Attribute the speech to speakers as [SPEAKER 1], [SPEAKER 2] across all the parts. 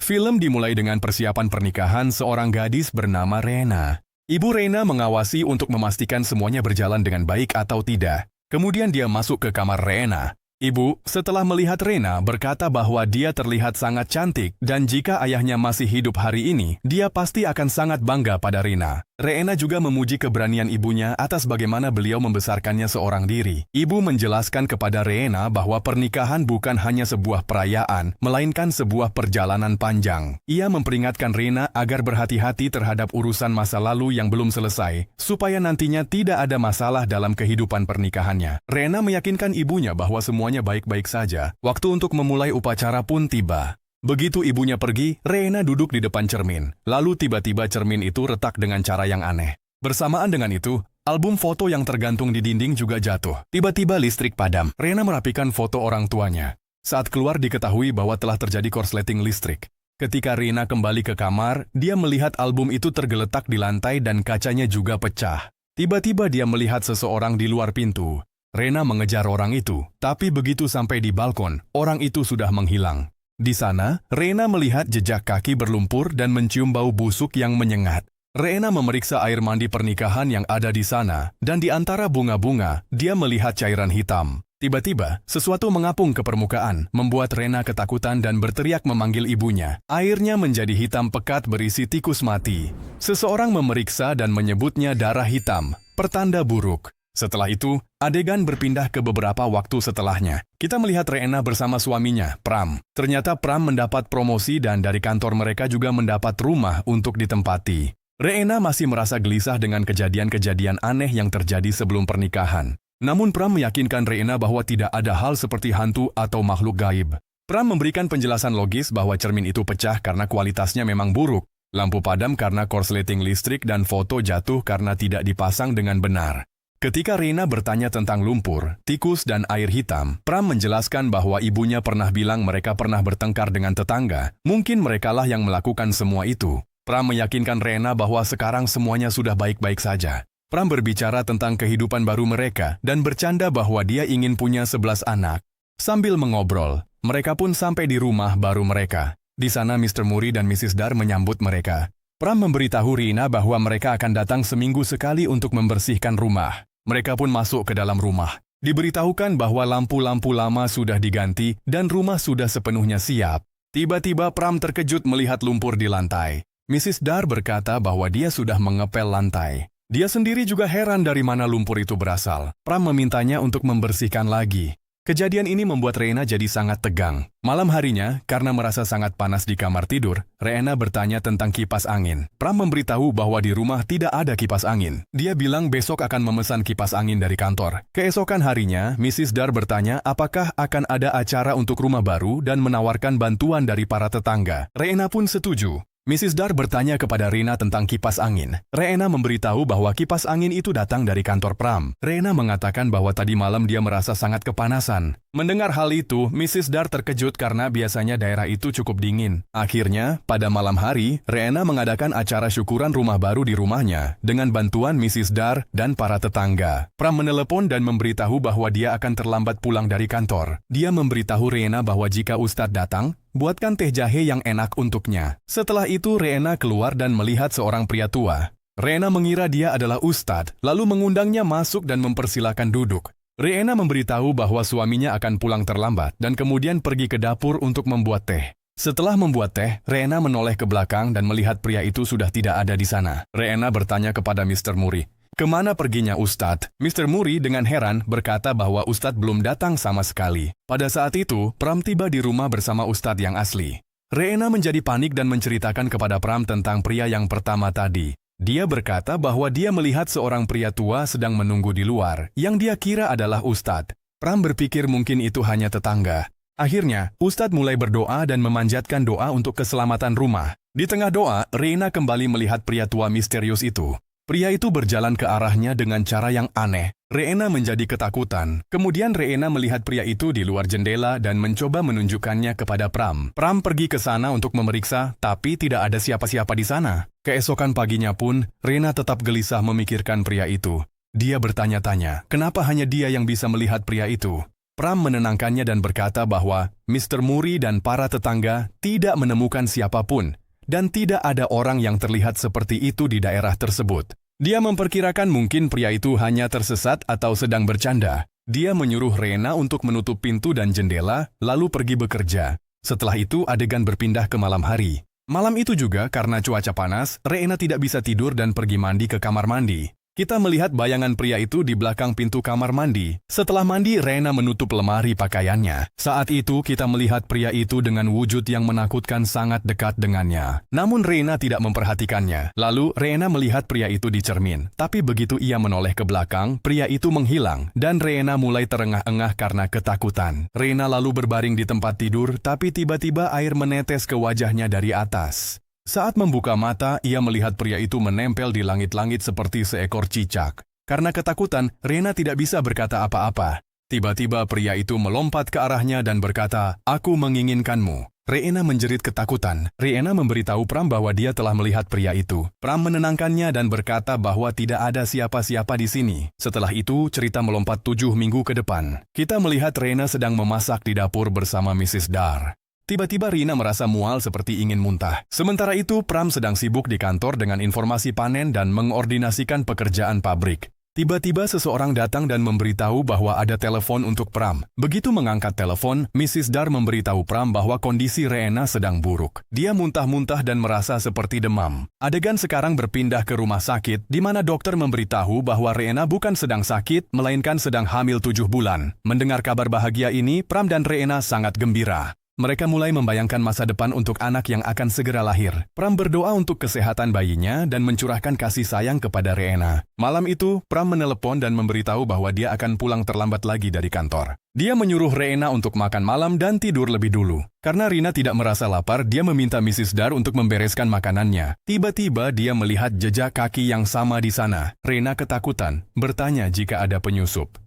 [SPEAKER 1] Film dimulai dengan persiapan pernikahan seorang gadis bernama Rena. Ibu Rena mengawasi untuk memastikan semuanya berjalan dengan baik atau tidak. Kemudian dia masuk ke kamar Rena. Ibu, setelah melihat Rena, berkata bahwa dia terlihat sangat cantik dan jika ayahnya masih hidup hari ini, dia pasti akan sangat bangga pada Rena. Rena juga memuji keberanian ibunya atas bagaimana beliau membesarkannya seorang diri. Ibu menjelaskan kepada Rena bahwa pernikahan bukan hanya sebuah perayaan, melainkan sebuah perjalanan panjang. Ia memperingatkan Rena agar berhati-hati terhadap urusan masa lalu yang belum selesai, supaya nantinya tidak ada masalah dalam kehidupan pernikahannya. Rena meyakinkan ibunya bahwa semuanya baik-baik saja. Waktu untuk memulai upacara pun tiba. Begitu ibunya pergi, Rena duduk di depan cermin. Lalu tiba-tiba cermin itu retak dengan cara yang aneh. Bersamaan dengan itu, album foto yang tergantung di dinding juga jatuh. Tiba-tiba listrik padam. Rena merapikan foto orang tuanya. Saat keluar diketahui bahwa telah terjadi korsleting listrik. Ketika Rena kembali ke kamar, dia melihat album itu tergeletak di lantai dan kacanya juga pecah. Tiba-tiba dia melihat seseorang di luar pintu. Rena mengejar orang itu, tapi begitu sampai di balkon, orang itu sudah menghilang. Di sana, Rena melihat jejak kaki berlumpur dan mencium bau busuk yang menyengat. Rena memeriksa air mandi pernikahan yang ada di sana, dan di antara bunga-bunga, dia melihat cairan hitam. Tiba-tiba, sesuatu mengapung ke permukaan, membuat Rena ketakutan dan berteriak memanggil ibunya. Airnya menjadi hitam pekat berisi tikus mati. Seseorang memeriksa dan menyebutnya darah hitam, pertanda buruk. Setelah itu, adegan berpindah ke beberapa waktu setelahnya. Kita melihat Rena bersama suaminya, Pram. Ternyata Pram mendapat promosi dan dari kantor mereka juga mendapat rumah untuk ditempati. Rena masih merasa gelisah dengan kejadian-kejadian aneh yang terjadi sebelum pernikahan. Namun Pram meyakinkan Rena bahwa tidak ada hal seperti hantu atau makhluk gaib. Pram memberikan penjelasan logis bahwa cermin itu pecah karena kualitasnya memang buruk. Lampu padam karena korsleting listrik dan foto jatuh karena tidak dipasang dengan benar. Ketika Rena bertanya tentang lumpur, tikus, dan air hitam, Pram menjelaskan bahwa ibunya pernah bilang mereka pernah bertengkar dengan tetangga. Mungkin merekalah yang melakukan semua itu. Pram meyakinkan Rena bahwa sekarang semuanya sudah baik-baik saja. Pram berbicara tentang kehidupan baru mereka dan bercanda bahwa dia ingin punya 11 anak. Sambil mengobrol, mereka pun sampai di rumah baru mereka. Di sana Mr. Murray dan Mrs. Dar menyambut mereka. Pram memberitahu Rena bahwa mereka akan datang seminggu sekali untuk membersihkan rumah. Mereka pun masuk ke dalam rumah. Diberitahukan bahwa lampu-lampu lama sudah diganti dan rumah sudah sepenuhnya siap. Tiba-tiba Pram terkejut melihat lumpur di lantai. Mrs. Dar berkata bahwa dia sudah mengepel lantai. Dia sendiri juga heran dari mana lumpur itu berasal. Pram memintanya untuk membersihkan lagi. Kejadian ini membuat Rena jadi sangat tegang. Malam harinya, karena merasa sangat panas di kamar tidur, Rena bertanya tentang kipas angin. Pram memberitahu bahwa di rumah tidak ada kipas angin. Dia bilang besok akan memesan kipas angin dari kantor. Keesokan harinya, Mrs. Dar bertanya apakah akan ada acara untuk rumah baru dan menawarkan bantuan dari para tetangga. Rena pun setuju. Mrs. Dar bertanya kepada Rena tentang kipas angin. Rena memberitahu bahwa kipas angin itu datang dari kantor Pram. Rena mengatakan bahwa tadi malam dia merasa sangat kepanasan. Mendengar hal itu, Mrs. Dar terkejut karena biasanya daerah itu cukup dingin. Akhirnya, pada malam hari, Rena mengadakan acara syukuran rumah baru di rumahnya dengan bantuan Mrs. Dar dan para tetangga. Pram menelepon dan memberitahu bahwa dia akan terlambat pulang dari kantor. Dia memberitahu Rena bahwa jika Ustadz datang, buatkan teh jahe yang enak untuknya. Setelah itu Rena keluar dan melihat seorang pria tua. Rena mengira dia adalah Ustadz, lalu mengundangnya masuk dan mempersilakan duduk. Rena memberitahu bahwa suaminya akan pulang terlambat dan kemudian pergi ke dapur untuk membuat teh. Setelah membuat teh, Rena menoleh ke belakang dan melihat pria itu sudah tidak ada di sana. Rena bertanya kepada Mr. Murray, "Kemana perginya Ustadz?" Mr. Murray dengan heran berkata bahwa Ustadz belum datang sama sekali. Pada saat itu, Pram tiba di rumah bersama Ustadz yang asli. Rena menjadi panik dan menceritakan kepada Pram tentang pria yang pertama tadi. Dia berkata bahwa dia melihat seorang pria tua sedang menunggu di luar, yang dia kira adalah Ustadz. Pram berpikir mungkin itu hanya tetangga. Akhirnya, Ustadz mulai berdoa dan memanjatkan doa untuk keselamatan rumah. Di tengah doa, Rena kembali melihat pria tua misterius itu. Pria itu berjalan ke arahnya dengan cara yang aneh. Rena menjadi ketakutan. Kemudian Rena melihat pria itu di luar jendela dan mencoba menunjukkannya kepada Pram. Pram pergi ke sana untuk memeriksa, tapi tidak ada siapa-siapa di sana. Keesokan paginya pun, Rena tetap gelisah memikirkan pria itu. Dia bertanya-tanya, kenapa hanya dia yang bisa melihat pria itu? Pram menenangkannya dan berkata bahwa Mr. Muri dan para tetangga tidak menemukan siapapun, dan tidak ada orang yang terlihat seperti itu di daerah tersebut. Dia memperkirakan mungkin pria itu hanya tersesat atau sedang bercanda. Dia menyuruh Rena untuk menutup pintu dan jendela, lalu pergi bekerja. Setelah itu adegan berpindah ke malam hari. Malam itu juga karena cuaca panas, Rena tidak bisa tidur dan pergi mandi ke kamar mandi. Kita melihat bayangan pria itu di belakang pintu kamar mandi. Setelah mandi, Rena menutup lemari pakaiannya. Saat itu kita melihat pria itu dengan wujud yang menakutkan sangat dekat dengannya. Namun Rena tidak memperhatikannya. Lalu Rena melihat pria itu di cermin. Tapi begitu ia menoleh ke belakang, pria itu menghilang dan Rena mulai terengah-engah karena ketakutan. Rena lalu berbaring di tempat tidur, tapi tiba-tiba air menetes ke wajahnya dari atas. Saat membuka mata, ia melihat pria itu menempel di langit-langit seperti seekor cicak. Karena ketakutan, Rena tidak bisa berkata apa-apa. Tiba-tiba pria itu melompat ke arahnya dan berkata, "Aku menginginkanmu." Rena menjerit ketakutan. Rena memberitahu Pram bahwa dia telah melihat pria itu. Pram menenangkannya dan berkata bahwa tidak ada siapa-siapa di sini. Setelah itu, cerita melompat 7 minggu ke depan. Kita melihat Rena sedang memasak di dapur bersama Mrs. Dar. Tiba-tiba Rina merasa mual seperti ingin muntah. Sementara itu, Pram sedang sibuk di kantor dengan informasi panen dan mengordinasikan pekerjaan pabrik. Tiba-tiba seseorang datang dan memberitahu bahwa ada telepon untuk Pram. Begitu mengangkat telepon, Mrs. Dar memberitahu Pram bahwa kondisi Rena sedang buruk. Dia muntah-muntah dan merasa seperti demam. Adegan sekarang berpindah ke rumah sakit, di mana dokter memberitahu bahwa Rena bukan sedang sakit, melainkan sedang hamil 7 bulan. Mendengar kabar bahagia ini, Pram dan Rena sangat gembira. Mereka mulai membayangkan masa depan untuk anak yang akan segera lahir. Pram berdoa untuk kesehatan bayinya dan mencurahkan kasih sayang kepada Rena. Malam itu, Pram menelepon dan memberitahu bahwa dia akan pulang terlambat lagi dari kantor. Dia menyuruh Rena untuk makan malam dan tidur lebih dulu. Karena Rina tidak merasa lapar, dia meminta Mrs. Dar untuk membereskan makanannya. Tiba-tiba dia melihat jejak kaki yang sama di sana. Rena ketakutan, bertanya jika ada penyusup.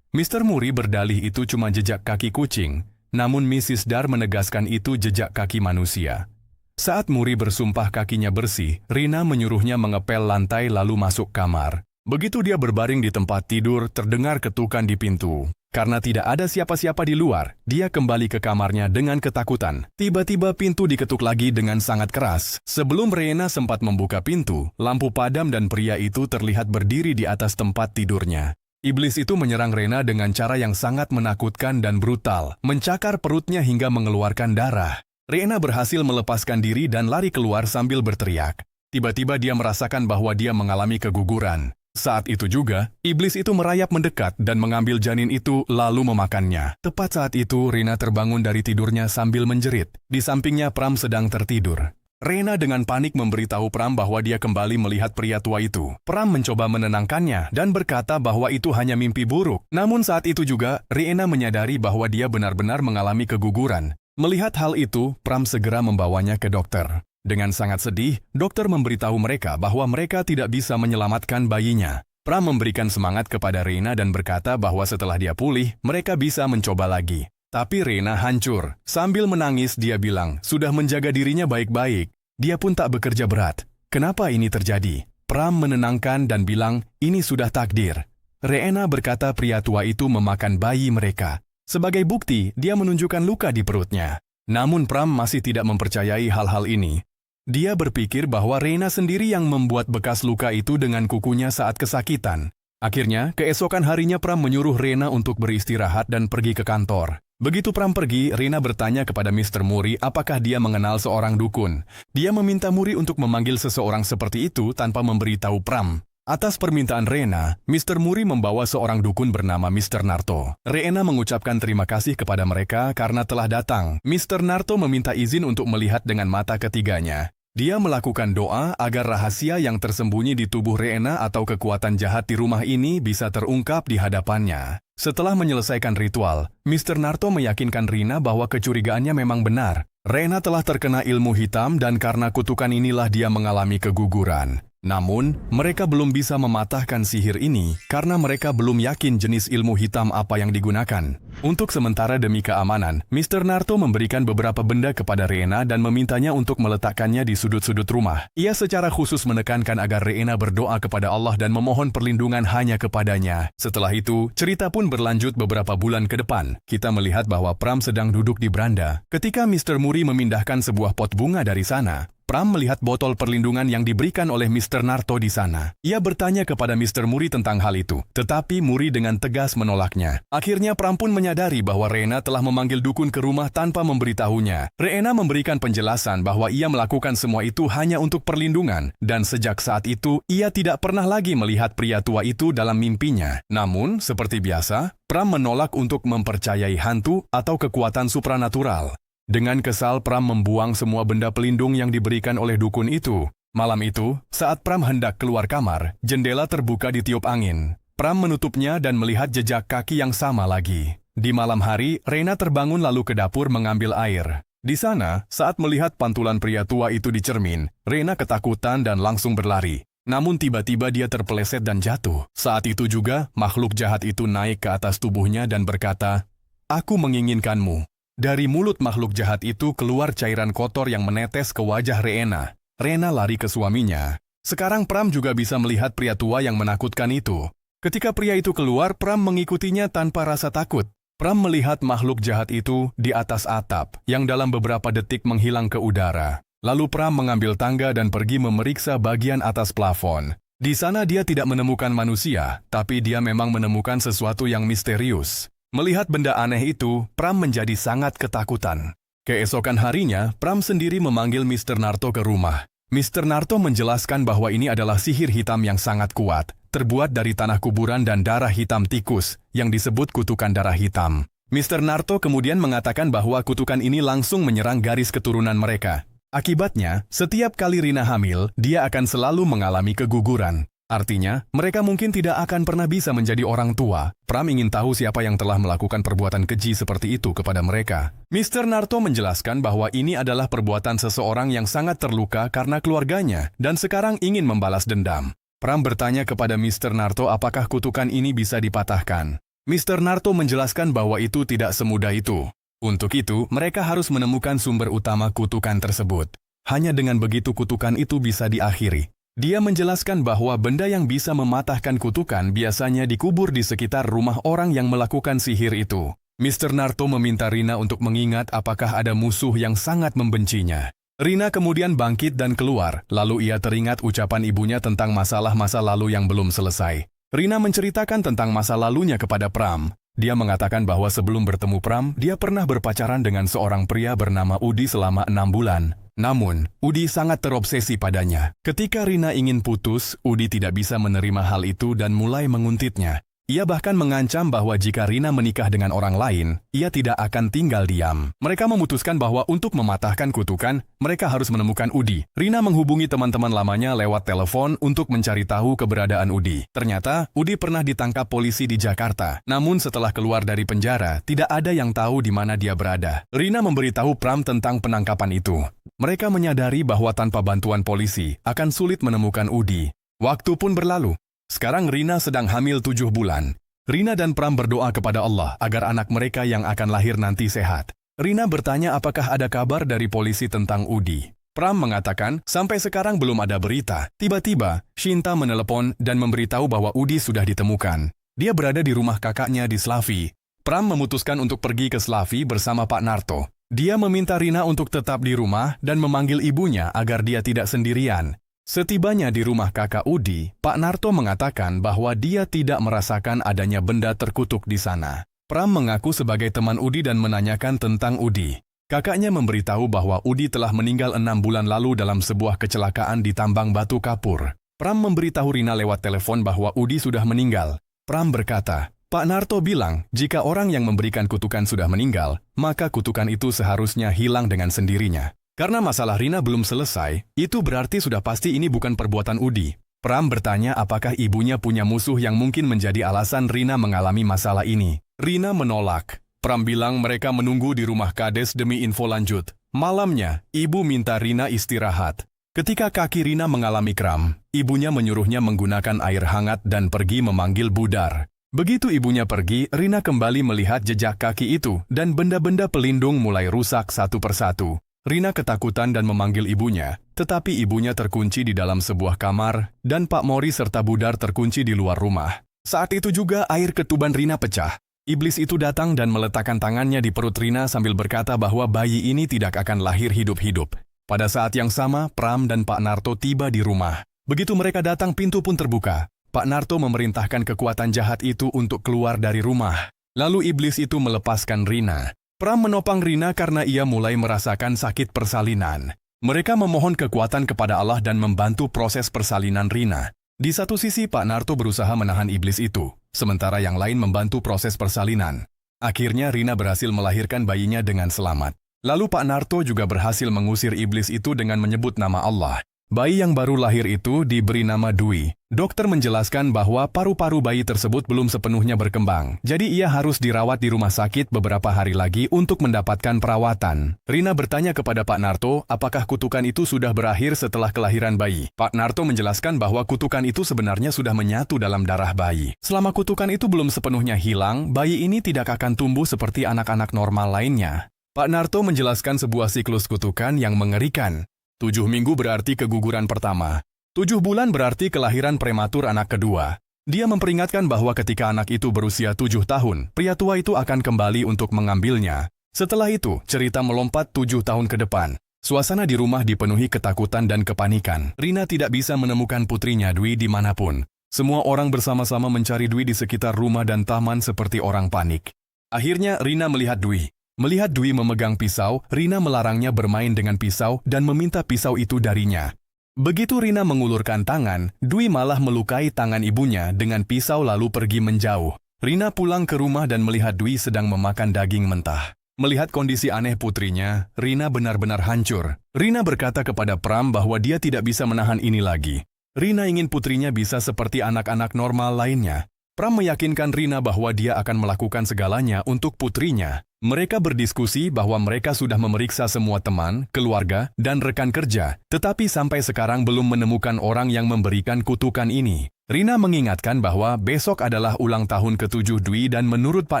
[SPEAKER 1] Mr. Muri berdalih itu cuma jejak kaki kucing. Namun Mrs. Dar menegaskan itu jejak kaki manusia. Saat Muri bersumpah kakinya bersih, Rina menyuruhnya mengepel lantai lalu masuk kamar. Begitu dia berbaring di tempat tidur, terdengar ketukan di pintu. Karena tidak ada siapa-siapa di luar, dia kembali ke kamarnya dengan ketakutan. Tiba-tiba pintu diketuk lagi dengan sangat keras. Sebelum Rena sempat membuka pintu, lampu padam dan pria itu terlihat berdiri di atas tempat tidurnya. Iblis itu menyerang Rena dengan cara yang sangat menakutkan dan brutal, mencakar perutnya hingga mengeluarkan darah. Rena berhasil melepaskan diri dan lari keluar sambil berteriak. Tiba-tiba dia merasakan bahwa dia mengalami keguguran. Saat itu juga, iblis itu merayap mendekat dan mengambil janin itu lalu memakannya. Tepat saat itu, Rena terbangun dari tidurnya sambil menjerit. Di sampingnya Pram sedang tertidur. Rena dengan panik memberitahu Pram bahwa dia kembali melihat pria tua itu. Pram mencoba menenangkannya dan berkata bahwa itu hanya mimpi buruk. Namun saat itu juga, Rena menyadari bahwa dia benar-benar mengalami keguguran. Melihat hal itu, Pram segera membawanya ke dokter. Dengan sangat sedih, dokter memberitahu mereka bahwa mereka tidak bisa menyelamatkan bayinya. Pram memberikan semangat kepada Rena dan berkata bahwa setelah dia pulih, mereka bisa mencoba lagi. Tapi Rena hancur. Sambil menangis, dia bilang, sudah menjaga dirinya baik-baik. Dia pun tak bekerja berat. Kenapa ini terjadi? Pram menenangkan dan bilang, ini sudah takdir. Rena berkata pria tua itu memakan bayi mereka. Sebagai bukti, dia menunjukkan luka di perutnya. Namun Pram masih tidak mempercayai hal-hal ini. Dia berpikir bahwa Rena sendiri yang membuat bekas luka itu dengan kukunya saat kesakitan. Akhirnya, keesokan harinya Pram menyuruh Rena untuk beristirahat dan pergi ke kantor. Begitu Pram pergi, Rena bertanya kepada Mr. Muri apakah dia mengenal seorang dukun. Dia meminta Muri untuk memanggil seseorang seperti itu tanpa memberitahu Pram. Atas permintaan Rena, Mr. Muri membawa seorang dukun bernama Mr. Narto. Rena mengucapkan terima kasih kepada mereka karena telah datang. Mr. Narto meminta izin untuk melihat dengan mata ketiganya. Dia melakukan doa agar rahasia yang tersembunyi di tubuh Rena atau kekuatan jahat di rumah ini bisa terungkap di hadapannya. Setelah menyelesaikan ritual, Mr. Narto meyakinkan Rina bahwa kecurigaannya memang benar. Rena telah terkena ilmu hitam dan karena kutukan inilah dia mengalami keguguran. Namun, mereka belum bisa mematahkan sihir ini karena mereka belum yakin jenis ilmu hitam apa yang digunakan. Untuk sementara demi keamanan, Mr. Naruto memberikan beberapa benda kepada Reina dan memintanya untuk meletakkannya di sudut-sudut rumah. Ia secara khusus menekankan agar Reina berdoa kepada Allah dan memohon perlindungan hanya kepadanya. Setelah itu, cerita pun berlanjut beberapa bulan ke depan. Kita melihat bahwa Pram sedang duduk di beranda. Ketika Mr. Muri memindahkan sebuah pot bunga dari sana, Pram melihat botol perlindungan yang diberikan oleh Mr. Naruto di sana. Ia bertanya kepada Mr. Muri tentang hal itu, tetapi Muri dengan tegas menolaknya. Akhirnya Pram pun menyadari bahwa Reina telah memanggil dukun ke rumah tanpa memberitahunya. Reina memberikan penjelasan bahwa ia melakukan semua itu hanya untuk perlindungan, dan sejak saat itu ia tidak pernah lagi melihat pria tua itu dalam mimpinya. Namun, seperti biasa, Pram menolak untuk mempercayai hantu atau kekuatan supranatural. Dengan kesal, Pram membuang semua benda pelindung yang diberikan oleh dukun itu. Malam itu, saat Pram hendak keluar kamar, jendela terbuka ditiup angin. Pram menutupnya dan melihat jejak kaki yang sama lagi. Di malam hari, Reina terbangun lalu ke dapur mengambil air. Di sana, saat melihat pantulan pria tua itu di cermin, Reina ketakutan dan langsung berlari. Namun tiba-tiba dia terpeleset dan jatuh. Saat itu juga, makhluk jahat itu naik ke atas tubuhnya dan berkata, "Aku menginginkanmu." Dari mulut makhluk jahat itu keluar cairan kotor yang menetes ke wajah Reina. Reina lari ke suaminya. Sekarang Pram juga bisa melihat pria tua yang menakutkan itu. Ketika pria itu keluar, Pram mengikutinya tanpa rasa takut. Pram melihat makhluk jahat itu di atas atap, yang dalam beberapa detik menghilang ke udara. Lalu Pram mengambil tangga dan pergi memeriksa bagian atas plafon. Di sana dia tidak menemukan manusia, tapi dia memang menemukan sesuatu yang misterius. Melihat benda aneh itu, Pram menjadi sangat ketakutan. Keesokan harinya, Pram sendiri memanggil Mr. Naruto ke rumah. Mr. Naruto menjelaskan bahwa ini adalah sihir hitam yang sangat kuat, terbuat dari tanah kuburan dan darah hitam tikus, yang disebut kutukan darah hitam. Mr. Naruto kemudian mengatakan bahwa kutukan ini langsung menyerang garis keturunan mereka. Akibatnya, setiap kali Rina hamil, dia akan selalu mengalami keguguran. Artinya, mereka mungkin tidak akan pernah bisa menjadi orang tua. Pram ingin tahu siapa yang telah melakukan perbuatan keji seperti itu kepada mereka. Mr. Naruto menjelaskan bahwa ini adalah perbuatan seseorang yang sangat terluka karena keluarganya dan sekarang ingin membalas dendam. Pram bertanya kepada Mr. Naruto apakah kutukan ini bisa dipatahkan. Mr. Naruto menjelaskan bahwa itu tidak semudah itu. Untuk itu, mereka harus menemukan sumber utama kutukan tersebut. Hanya dengan begitu kutukan itu bisa diakhiri. Dia menjelaskan bahwa benda yang bisa mematahkan kutukan biasanya dikubur di sekitar rumah orang yang melakukan sihir itu. Mr. Naruto meminta Rina untuk mengingat apakah ada musuh yang sangat membencinya. Rina kemudian bangkit dan keluar, lalu ia teringat ucapan ibunya tentang masalah masa lalu yang belum selesai. Rina menceritakan tentang masa lalunya kepada Pram. Dia mengatakan bahwa sebelum bertemu Pram, dia pernah berpacaran dengan seorang pria bernama Udi selama 6 bulan. Namun, Udi sangat terobsesi padanya. Ketika Rina ingin putus, Udi tidak bisa menerima hal itu dan mulai menguntitnya. Ia bahkan mengancam bahwa jika Rina menikah dengan orang lain, ia tidak akan tinggal diam. Mereka memutuskan bahwa untuk mematahkan kutukan, mereka harus menemukan Udi. Rina menghubungi teman-teman lamanya lewat telepon untuk mencari tahu keberadaan Udi. Ternyata, Udi pernah ditangkap polisi di Jakarta. Namun setelah keluar dari penjara, tidak ada yang tahu di mana dia berada. Rina memberitahu Pram tentang penangkapan itu. Mereka menyadari bahwa tanpa bantuan polisi, akan sulit menemukan Udi. Waktu pun berlalu. Sekarang Rina sedang hamil 7 bulan. Rina dan Pram berdoa kepada Allah agar anak mereka yang akan lahir nanti sehat. Rina bertanya apakah ada kabar dari polisi tentang Udi. Pram mengatakan sampai sekarang belum ada berita. Tiba-tiba, Shinta menelepon dan memberitahu bahwa Udi sudah ditemukan. Dia berada di rumah kakaknya di Slavi. Pram memutuskan untuk pergi ke Slavi bersama Pak Naruto. Dia meminta Rina untuk tetap di rumah dan memanggil ibunya agar dia tidak sendirian. Setibanya di rumah kakak Udi, Pak Naruto mengatakan bahwa dia tidak merasakan adanya benda terkutuk di sana. Pram mengaku sebagai teman Udi dan menanyakan tentang Udi. Kakaknya memberitahu bahwa Udi telah meninggal 6 bulan lalu dalam sebuah kecelakaan di tambang batu kapur. Pram memberitahu Rina lewat telepon bahwa Udi sudah meninggal. Pram berkata, Pak Naruto bilang, jika orang yang memberikan kutukan sudah meninggal, maka kutukan itu seharusnya hilang dengan sendirinya. Karena masalah Rina belum selesai, itu berarti sudah pasti ini bukan perbuatan Udi. Pram bertanya apakah ibunya punya musuh yang mungkin menjadi alasan Rina mengalami masalah ini. Rina menolak. Pram bilang mereka menunggu di rumah Kades demi info lanjut. Malamnya, ibu minta Rina istirahat. Ketika kaki Rina mengalami kram, ibunya menyuruhnya menggunakan air hangat dan pergi memanggil Budar. Begitu ibunya pergi, Rina kembali melihat jejak kaki itu dan benda-benda pelindung mulai rusak satu persatu. Rina ketakutan dan memanggil ibunya, tetapi ibunya terkunci di dalam sebuah kamar dan Pak Mori serta Budar terkunci di luar rumah. Saat itu juga air ketuban Rina pecah. Iblis itu datang dan meletakkan tangannya di perut Rina sambil berkata bahwa bayi ini tidak akan lahir hidup-hidup. Pada saat yang sama, Pram dan Pak Narto tiba di rumah. Begitu mereka datang, pintu pun terbuka. Pak Narto memerintahkan kekuatan jahat itu untuk keluar dari rumah. Lalu iblis itu melepaskan Rina. Pram menopang Rina karena ia mulai merasakan sakit persalinan. Mereka memohon kekuatan kepada Allah dan membantu proses persalinan Rina. Di satu sisi Pak Narto berusaha menahan iblis itu, sementara yang lain membantu proses persalinan. Akhirnya Rina berhasil melahirkan bayinya dengan selamat. Lalu Pak Narto juga berhasil mengusir iblis itu dengan menyebut nama Allah. Bayi yang baru lahir itu diberi nama Dwi. Dokter menjelaskan bahwa paru-paru bayi tersebut belum sepenuhnya berkembang, jadi ia harus dirawat di rumah sakit beberapa hari lagi untuk mendapatkan perawatan. Rina bertanya kepada Pak Narto, apakah kutukan itu sudah berakhir setelah kelahiran bayi. Pak Narto menjelaskan bahwa kutukan itu sebenarnya sudah menyatu dalam darah bayi. Selama kutukan itu belum sepenuhnya hilang, bayi ini tidak akan tumbuh seperti anak-anak normal lainnya. Pak Narto menjelaskan sebuah siklus kutukan yang mengerikan. 7 minggu berarti keguguran pertama. 7 bulan berarti kelahiran prematur anak kedua. Dia memperingatkan bahwa ketika anak itu berusia 7 tahun, pria tua itu akan kembali untuk mengambilnya. Setelah itu, cerita melompat 7 tahun ke depan. Suasana di rumah dipenuhi ketakutan dan kepanikan. Rina tidak bisa menemukan putrinya Dwi dimanapun. Semua orang bersama-sama mencari Dwi di sekitar rumah dan taman seperti orang panik. Akhirnya Rina melihat Dwi. Melihat Dwi memegang pisau, Rina melarangnya bermain dengan pisau dan meminta pisau itu darinya. Begitu Rina mengulurkan tangan, Dwi malah melukai tangan ibunya dengan pisau lalu pergi menjauh. Rina pulang ke rumah dan melihat Dwi sedang memakan daging mentah. Melihat kondisi aneh putrinya, Rina benar-benar hancur. Rina berkata kepada Pram bahwa dia tidak bisa menahan ini lagi. Rina ingin putrinya bisa seperti anak-anak normal lainnya. Pram meyakinkan Rina bahwa dia akan melakukan segalanya untuk putrinya. Mereka berdiskusi bahwa mereka sudah memeriksa semua teman, keluarga, dan rekan kerja, tetapi sampai sekarang belum menemukan orang yang memberikan kutukan ini. Rina mengingatkan bahwa besok adalah ulang tahun ke-7 Dwi dan menurut Pak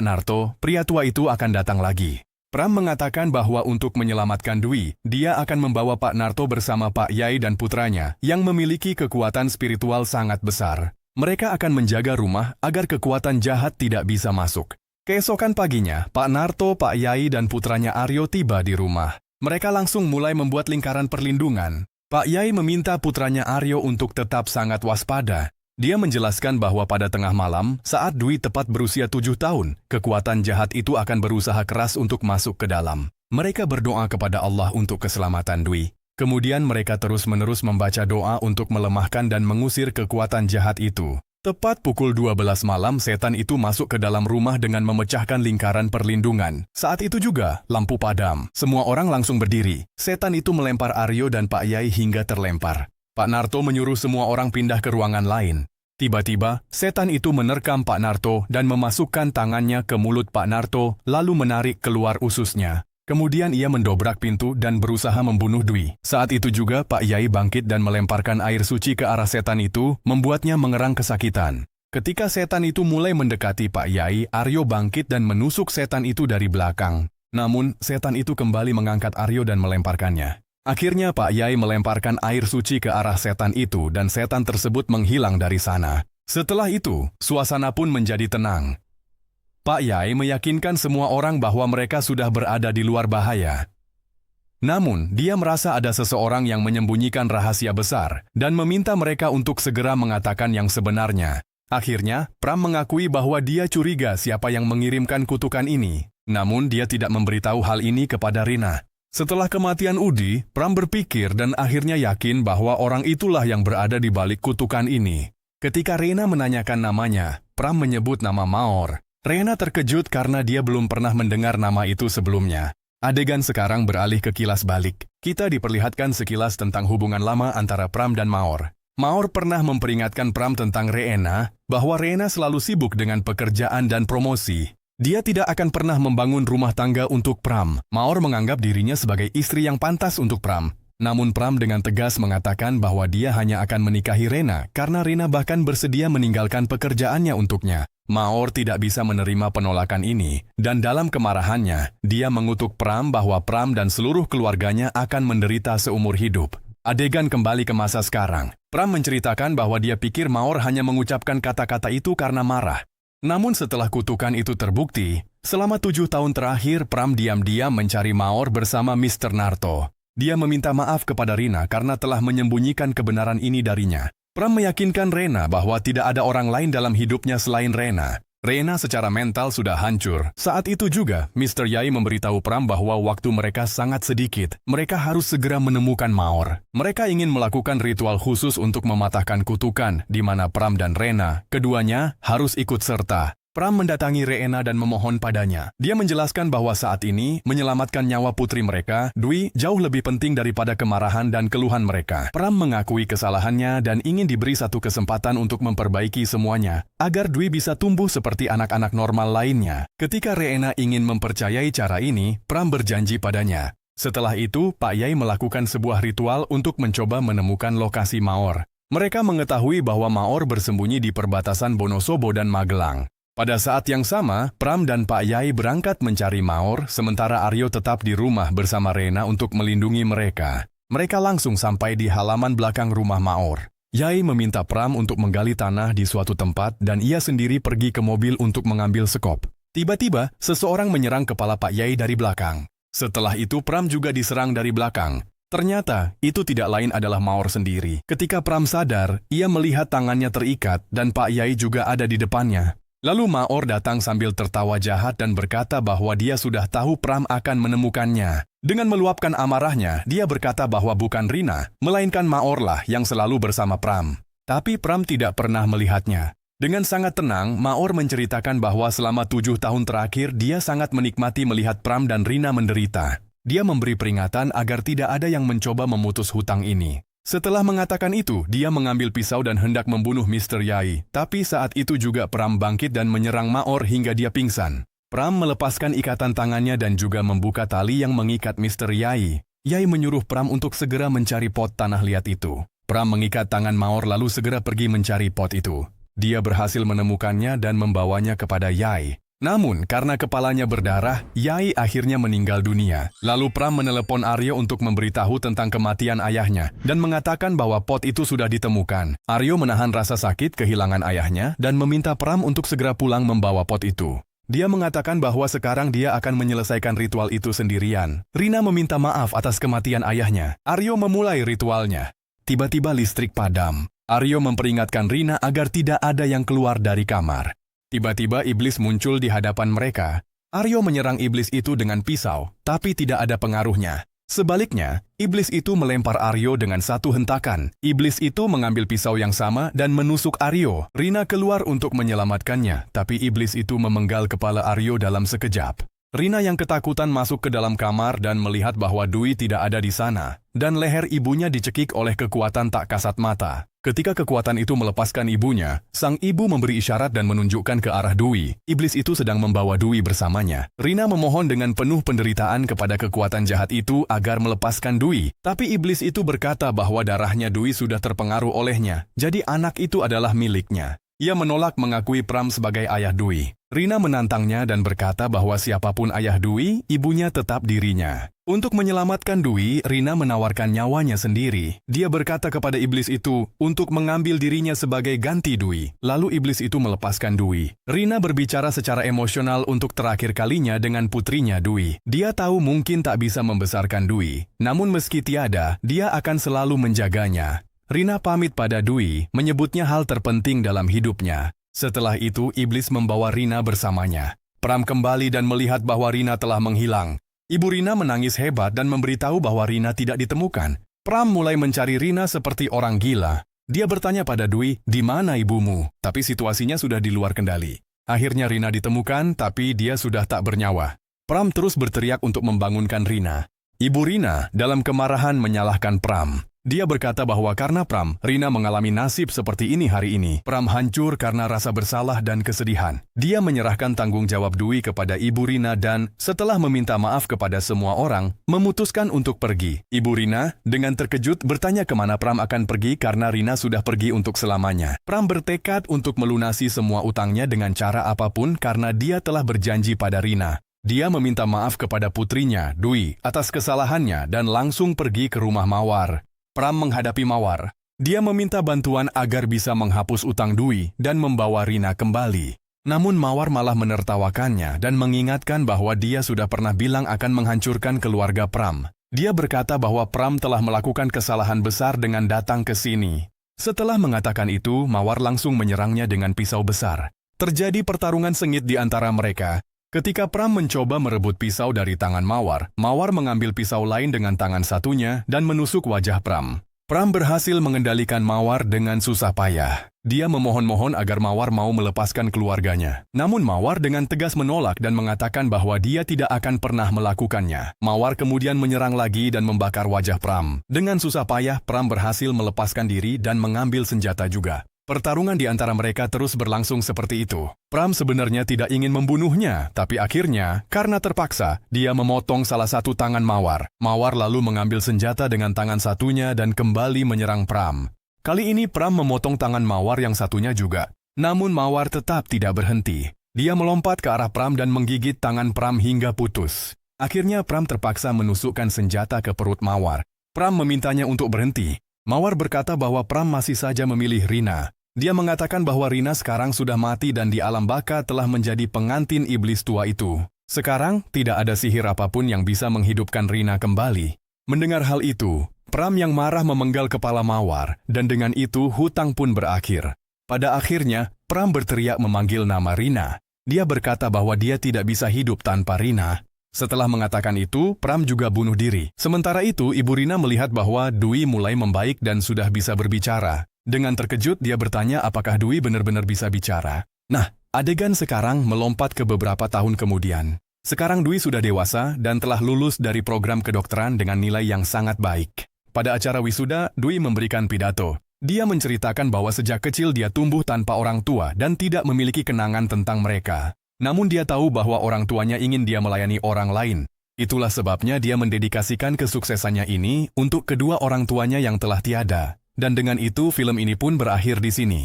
[SPEAKER 1] Narto, pria tua itu akan datang lagi. Pram mengatakan bahwa untuk menyelamatkan Dwi, dia akan membawa Pak Narto bersama Pak Yai dan putranya yang memiliki kekuatan spiritual sangat besar. Mereka akan menjaga rumah agar kekuatan jahat tidak bisa masuk. Keesokan paginya, Pak Narto, Pak Yai, dan putranya Aryo tiba di rumah. Mereka langsung mulai membuat lingkaran perlindungan. Pak Yai meminta putranya Aryo untuk tetap sangat waspada. Dia menjelaskan bahwa pada tengah malam, saat Dwi tepat berusia 7 tahun, kekuatan jahat itu akan berusaha keras untuk masuk ke dalam. Mereka berdoa kepada Allah untuk keselamatan Dwi. Kemudian mereka terus-menerus membaca doa untuk melemahkan dan mengusir kekuatan jahat itu. Tepat pukul 12 malam, setan itu masuk ke dalam rumah dengan memecahkan lingkaran perlindungan. Saat itu juga, lampu padam. Semua orang langsung berdiri. Setan itu melempar Aryo dan Pak Yai hingga terlempar. Pak Narto menyuruh semua orang pindah ke ruangan lain. Tiba-tiba, setan itu menerkam Pak Narto dan memasukkan tangannya ke mulut Pak Narto, lalu menarik keluar ususnya. Kemudian ia mendobrak pintu dan berusaha membunuh Dwi. Saat itu juga Pak Yai bangkit dan melemparkan air suci ke arah setan itu, membuatnya mengerang kesakitan. Ketika setan itu mulai mendekati Pak Yai, Aryo bangkit dan menusuk setan itu dari belakang. Namun, setan itu kembali mengangkat Aryo dan melemparkannya. Akhirnya Pak Yai melemparkan air suci ke arah setan itu dan setan tersebut menghilang dari sana. Setelah itu, suasana pun menjadi tenang. Pak Yai meyakinkan semua orang bahwa mereka sudah berada di luar bahaya. Namun, dia merasa ada seseorang yang menyembunyikan rahasia besar dan meminta mereka untuk segera mengatakan yang sebenarnya. Akhirnya, Pram mengakui bahwa dia curiga siapa yang mengirimkan kutukan ini. Namun, dia tidak memberitahu hal ini kepada Rina. Setelah kematian Udi, Pram berpikir dan akhirnya yakin bahwa orang itulah yang berada di balik kutukan ini. Ketika Rina menanyakan namanya, Pram menyebut nama Maor. Rena terkejut karena dia belum pernah mendengar nama itu sebelumnya. Adegan sekarang beralih ke kilas balik. Kita diperlihatkan sekilas tentang hubungan lama antara Pram dan Maor. Maor pernah memperingatkan Pram tentang Rena, bahwa Rena selalu sibuk dengan pekerjaan dan promosi. Dia tidak akan pernah membangun rumah tangga untuk Pram. Maor menganggap dirinya sebagai istri yang pantas untuk Pram. Namun Pram dengan tegas mengatakan bahwa dia hanya akan menikahi Rena karena Rena bahkan bersedia meninggalkan pekerjaannya untuknya. Maor tidak bisa menerima penolakan ini, dan dalam kemarahannya, dia mengutuk Pram bahwa Pram dan seluruh keluarganya akan menderita seumur hidup. Adegan kembali ke masa sekarang. Pram menceritakan bahwa dia pikir Maor hanya mengucapkan kata-kata itu karena marah. Namun setelah kutukan itu terbukti, selama 7 tahun terakhir Pram diam-diam mencari Maor bersama Mr. Narto. Dia meminta maaf kepada Rina karena telah menyembunyikan kebenaran ini darinya. Pram meyakinkan Rena bahwa tidak ada orang lain dalam hidupnya selain Rena. Rena secara mental sudah hancur. Saat itu juga, Mr. Yai memberitahu Pram bahwa waktu mereka sangat sedikit. Mereka harus segera menemukan Maor. Mereka ingin melakukan ritual khusus untuk mematahkan kutukan, di mana Pram dan Rena, keduanya, harus ikut serta. Pram mendatangi Rena dan memohon padanya. Dia menjelaskan bahwa saat ini, menyelamatkan nyawa putri mereka, Dwi, jauh lebih penting daripada kemarahan dan keluhan mereka. Pram mengakui kesalahannya dan ingin diberi satu kesempatan untuk memperbaiki semuanya, agar Dwi bisa tumbuh seperti anak-anak normal lainnya. Ketika Rena ingin mempercayai cara ini, Pram berjanji padanya. Setelah itu, Pak Yai melakukan sebuah ritual untuk mencoba menemukan lokasi Maor. Mereka mengetahui bahwa Maor bersembunyi di perbatasan Wonosobo dan Magelang. Pada saat yang sama, Pram dan Pak Yai berangkat mencari Maor, sementara Aryo tetap di rumah bersama Rena untuk melindungi mereka. Mereka langsung sampai di halaman belakang rumah Maor. Yai meminta Pram untuk menggali tanah di suatu tempat dan ia sendiri pergi ke mobil untuk mengambil sekop. Tiba-tiba, seseorang menyerang kepala Pak Yai dari belakang. Setelah itu Pram juga diserang dari belakang. Ternyata, itu tidak lain adalah Maor sendiri. Ketika Pram sadar, ia melihat tangannya terikat dan Pak Yai juga ada di depannya. Lalu Maor datang sambil tertawa jahat dan berkata bahwa dia sudah tahu Pram akan menemukannya. Dengan meluapkan amarahnya, dia berkata bahwa bukan Rina, melainkan Maor lah yang selalu bersama Pram. Tapi Pram tidak pernah melihatnya. Dengan sangat tenang, Maor menceritakan bahwa selama 7 tahun terakhir dia sangat menikmati melihat Pram dan Rina menderita. Dia memberi peringatan agar tidak ada yang mencoba memutus hutang ini. Setelah mengatakan itu, dia mengambil pisau dan hendak membunuh Mr. Yai. Tapi saat itu juga Pram bangkit dan menyerang Maor hingga dia pingsan. Pram melepaskan ikatan tangannya dan juga membuka tali yang mengikat Mr. Yai. Yai menyuruh Pram untuk segera mencari pot tanah liat itu. Pram mengikat tangan Maor lalu segera pergi mencari pot itu. Dia berhasil menemukannya dan membawanya kepada Yai. Namun, karena kepalanya berdarah, Yai akhirnya meninggal dunia. Lalu Pram menelepon Aryo untuk memberitahu tentang kematian ayahnya dan mengatakan bahwa pot itu sudah ditemukan. Aryo menahan rasa sakit kehilangan ayahnya dan meminta Pram untuk segera pulang membawa pot itu. Dia mengatakan bahwa sekarang dia akan menyelesaikan ritual itu sendirian. Rina meminta maaf atas kematian ayahnya. Aryo memulai ritualnya. Tiba-tiba listrik padam. Aryo memperingatkan Rina agar tidak ada yang keluar dari kamar. Tiba-tiba iblis muncul di hadapan mereka. Aryo menyerang iblis itu dengan pisau, tapi tidak ada pengaruhnya. Sebaliknya, iblis itu melempar Aryo dengan satu hentakan. Iblis itu mengambil pisau yang sama dan menusuk Aryo. Rina keluar untuk menyelamatkannya, tapi iblis itu memenggal kepala Aryo dalam sekejap. Rina yang ketakutan masuk ke dalam kamar dan melihat bahwa Dwi tidak ada di sana, dan leher ibunya dicekik oleh kekuatan tak kasat mata. Ketika kekuatan itu melepaskan ibunya, sang ibu memberi isyarat dan menunjukkan ke arah Dwi. Iblis itu sedang membawa Dwi bersamanya. Rina memohon dengan penuh penderitaan kepada kekuatan jahat itu agar melepaskan Dwi. Tapi iblis itu berkata bahwa darahnya Dwi sudah terpengaruh olehnya, jadi anak itu adalah miliknya. Ia menolak mengakui Pram sebagai ayah Dwi. Rina menantangnya dan berkata bahwa siapapun ayah Dwi, ibunya tetap dirinya. Untuk menyelamatkan Dwi, Rina menawarkan nyawanya sendiri. Dia berkata kepada iblis itu untuk mengambil dirinya sebagai ganti Dwi. Lalu iblis itu melepaskan Dwi. Rina berbicara secara emosional untuk terakhir kalinya dengan putrinya Dwi. Dia tahu mungkin tak bisa membesarkan Dwi, namun meski tiada, dia akan selalu menjaganya. Rina pamit pada Dwi, menyebutnya hal terpenting dalam hidupnya. Setelah itu, iblis membawa Rina bersamanya. Pram kembali dan melihat bahwa Rina telah menghilang. Ibu Rina menangis hebat dan memberitahu bahwa Rina tidak ditemukan. Pram mulai mencari Rina seperti orang gila. Dia bertanya pada Dwi, "Di mana ibumu?" Tapi situasinya sudah di luar kendali. Akhirnya Rina ditemukan, tapi dia sudah tak bernyawa. Pram terus berteriak untuk membangunkan Rina. Ibu Rina dalam kemarahan menyalahkan Pram. Dia berkata bahwa karena Pram, Rina mengalami nasib seperti ini hari ini. Pram hancur karena rasa bersalah dan kesedihan. Dia menyerahkan tanggung jawab Dwi kepada Ibu Rina dan, setelah meminta maaf kepada semua orang, memutuskan untuk pergi. Ibu Rina, dengan terkejut, bertanya kemana Pram akan pergi karena Rina sudah pergi untuk selamanya. Pram bertekad untuk melunasi semua utangnya dengan cara apapun karena dia telah berjanji pada Rina. Dia meminta maaf kepada putrinya, Dwi, atas kesalahannya dan langsung pergi ke rumah Mawar. Pram menghadapi Mawar. Dia meminta bantuan agar bisa menghapus utang Dwi dan membawa Rina kembali. Namun Mawar malah menertawakannya dan mengingatkan bahwa dia sudah pernah bilang akan menghancurkan keluarga Pram. Dia berkata bahwa Pram telah melakukan kesalahan besar dengan datang ke sini. Setelah mengatakan itu, Mawar langsung menyerangnya dengan pisau besar. Terjadi pertarungan sengit di antara mereka. Ketika Pram mencoba merebut pisau dari tangan Mawar, Mawar mengambil pisau lain dengan tangan satunya dan menusuk wajah Pram. Pram berhasil mengendalikan Mawar dengan susah payah. Dia memohon-mohon agar Mawar mau melepaskan keluarganya. Namun Mawar dengan tegas menolak dan mengatakan bahwa dia tidak akan pernah melakukannya. Mawar kemudian menyerang lagi dan membakar wajah Pram. Dengan susah payah, Pram berhasil melepaskan diri dan mengambil senjata juga. Pertarungan di antara mereka terus berlangsung seperti itu. Pram sebenarnya tidak ingin membunuhnya, tapi akhirnya, karena terpaksa, dia memotong salah satu tangan Mawar. Mawar lalu mengambil senjata dengan tangan satunya dan kembali menyerang Pram. Kali ini Pram memotong tangan Mawar yang satunya juga. Namun Mawar tetap tidak berhenti. Dia melompat ke arah Pram dan menggigit tangan Pram hingga putus. Akhirnya Pram terpaksa menusukkan senjata ke perut Mawar. Pram memintanya untuk berhenti. Mawar berkata bahwa Pram masih saja memilih Rina. Dia mengatakan bahwa Rina sekarang sudah mati dan di alam baka telah menjadi pengantin iblis tua itu. Sekarang, tidak ada sihir apapun yang bisa menghidupkan Rina kembali. Mendengar hal itu, Pram yang marah memenggal kepala Mawar, dan dengan itu hutang pun berakhir. Pada akhirnya, Pram berteriak memanggil nama Rina. Dia berkata bahwa dia tidak bisa hidup tanpa Rina. Setelah mengatakan itu, Pram juga bunuh diri. Sementara itu, Ibu Rina melihat bahwa Dwi mulai membaik dan sudah bisa berbicara. Dengan terkejut, dia bertanya apakah Dwi benar-benar bisa bicara. Nah, adegan sekarang melompat ke beberapa tahun kemudian. Sekarang Dwi sudah dewasa dan telah lulus dari program kedokteran dengan nilai yang sangat baik. Pada acara wisuda, Dwi memberikan pidato. Dia menceritakan bahwa sejak kecil dia tumbuh tanpa orang tua dan tidak memiliki kenangan tentang mereka. Namun dia tahu bahwa orang tuanya ingin dia melayani orang lain. Itulah sebabnya dia mendedikasikan kesuksesannya ini untuk kedua orang tuanya yang telah tiada. Dan dengan itu film ini pun berakhir di sini.